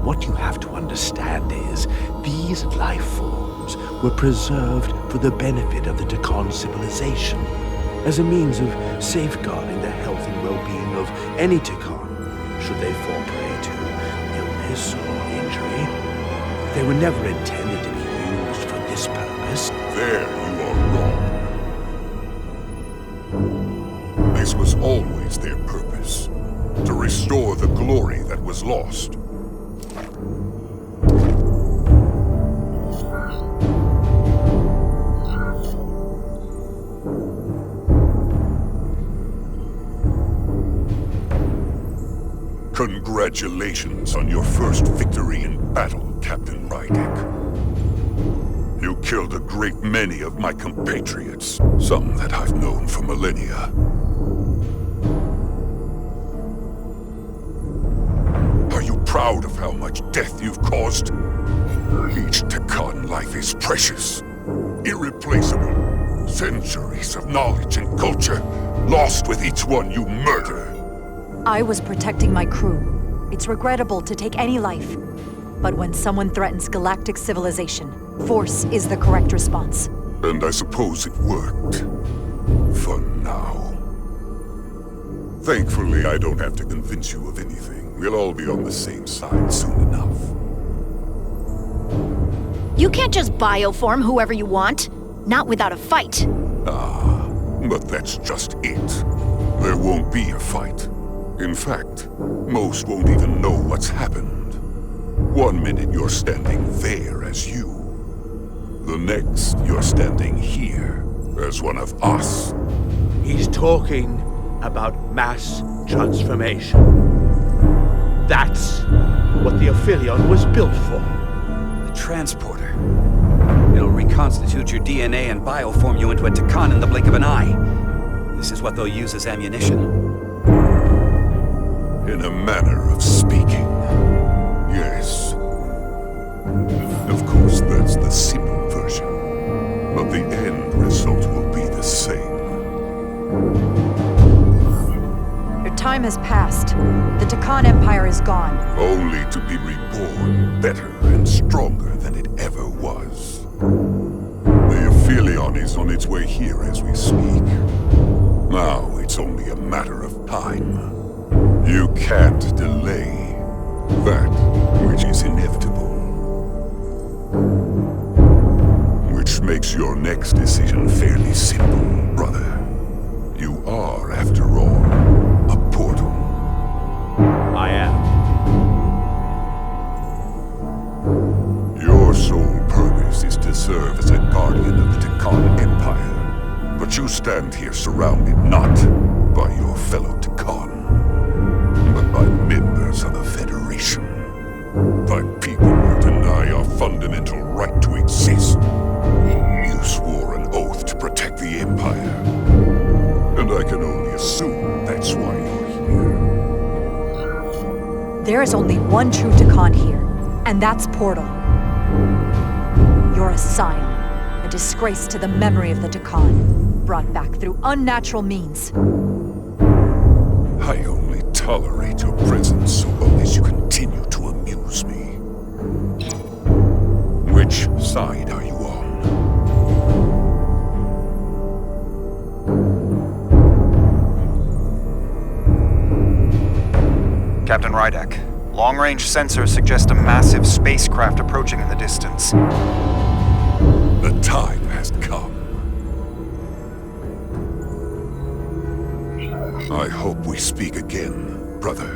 What you have to understand is, these life forms were preserved for the benefit of the Tacon civilization, as a means of safeguarding the health and well-being of any Tacon, should they fall prey to illness or injury. They were never intended to be used for this purpose. There you are wrong. This was always their purpose, to restore the glory that was lost. Congratulations on your first victory in battle, Captain Rydek. You killed a great many of my compatriots, some that I've known for millennia. Are you proud of how much death you've caused? Each Tacon life is precious, irreplaceable. Centuries of knowledge and culture, lost with each one you murder. I was protecting my crew. It's regrettable to take any life. But when someone threatens galactic civilization, force is the correct response. And I suppose it worked. For now. Thankfully, I don't have to convince you of anything. We'll all be on the same side soon enough. You can't just bioform whoever you want. Not without a fight. Ah, but that's just it. There won't be a fight. In fact, most won't even know what's happened. One minute you're standing there as you. The next, you're standing here as one of us. He's talking about mass transformation. That's what the Aphelion was built for. The transporter. It'll reconstitute your DNA and bioform you into a Takan in the blink of an eye. This is what they'll use as ammunition. In a manner of speaking, yes. Of course, that's the simple version. But the end result will be the same. Your time has passed. The Takan Empire is gone. Only to be reborn better and stronger than it ever was. The Aphelion is on its way here as we speak. Now it's only a matter of time. You can't delay that which is inevitable. Which makes your next decision fairly simple, brother. You are, after all, a portal. I am. Your sole purpose is to serve as a guardian of the Takan Empire. But you stand here surrounded not by your fellow Takan, but by members of the Federation. By people who deny our fundamental right to exist. You swore an oath to protect the Empire. And I can only assume that's why you're here. There is only one true Takan here, and that's Portal. You're a scion, a disgrace to the memory of the Takan, brought back through unnatural means. I only tolerate your presence so long as you continue to amuse me. Which side are you on? Captain Rydek, long-range sensors suggest a massive spacecraft approaching in the distance. The time has come. I hope we speak again, brother.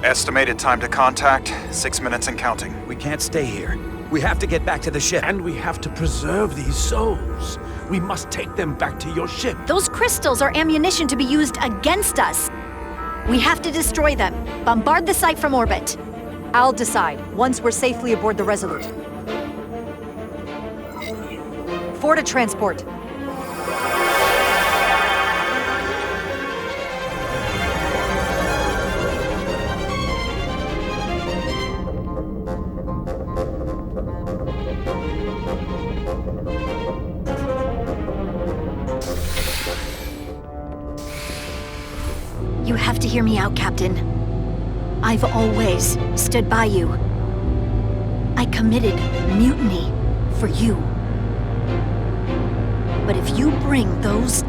Estimated time to contact, 6 minutes and counting. We can't stay here. We have to get back to the ship. And we have to preserve these souls. We must take them back to your ship. Those crystals are ammunition to be used against us. We have to destroy them. Bombard the site from orbit. I'll decide, once we're safely aboard the Resolute. 4 to transport. You have to hear me out, Captain. I've always stood by you. I committed mutiny for you. But if you bring those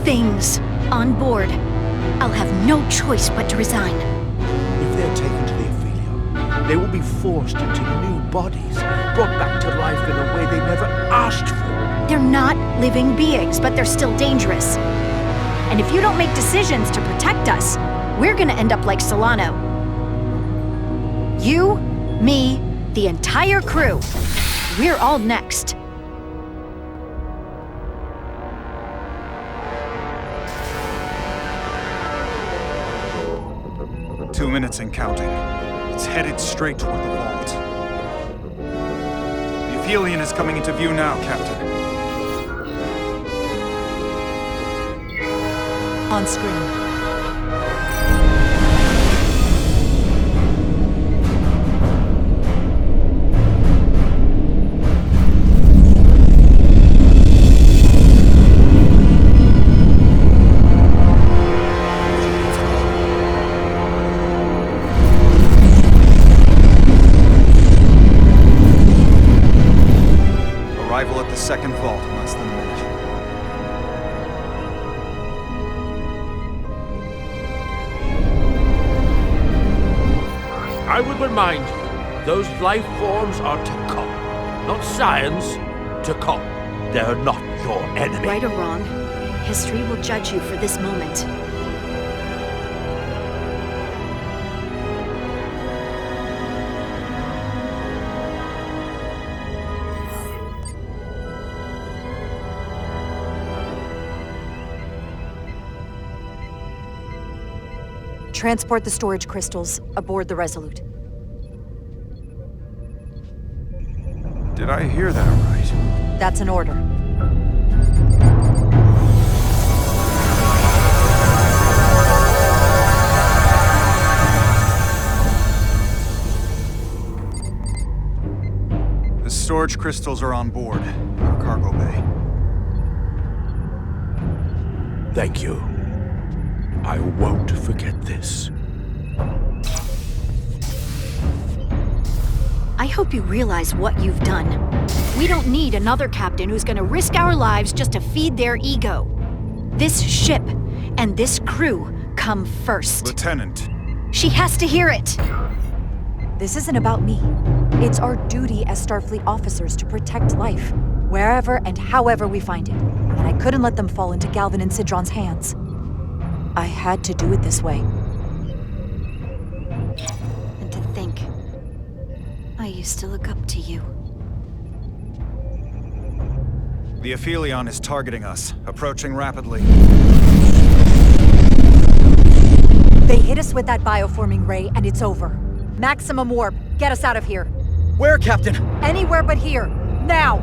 things on board, I'll have no choice but to resign. If they're taken to the Aphelion, they will be forced into new bodies, brought back to life in a way they never asked for. They're not living beings, but they're still dangerous. And if you don't make decisions to protect us, we're gonna end up like Solano. You, me, the entire crew. We're all next. Two minutes and counting. It's headed straight toward the vault. The Aphelion is coming into view now, Captain. On screen. Arrival at the second vault in less than a minute. I would remind you, those life forms are Takan, not science. Takan. They're not your enemy. Right or wrong, history will judge you for this moment. Transport the storage crystals aboard the Resolute. Did I hear that right? That's an order. The storage crystals are on board in our cargo bay. Thank you. I won't forget this. I hope you realize what you've done. We don't need another captain who's gonna risk our lives just to feed their ego. This ship and this crew come first. Lieutenant. She has to hear it! This isn't about me. It's our duty as Starfleet officers to protect life, wherever and however we find it. And I couldn't let them fall into Galvin and Sidron's hands. I had to do it this way. And to think, I used to look up to you. The Aphelion is targeting us, approaching rapidly. They hit us with that bioforming ray, and it's over. Maximum warp. Get us out of here. Where, Captain? Anywhere but here. Now!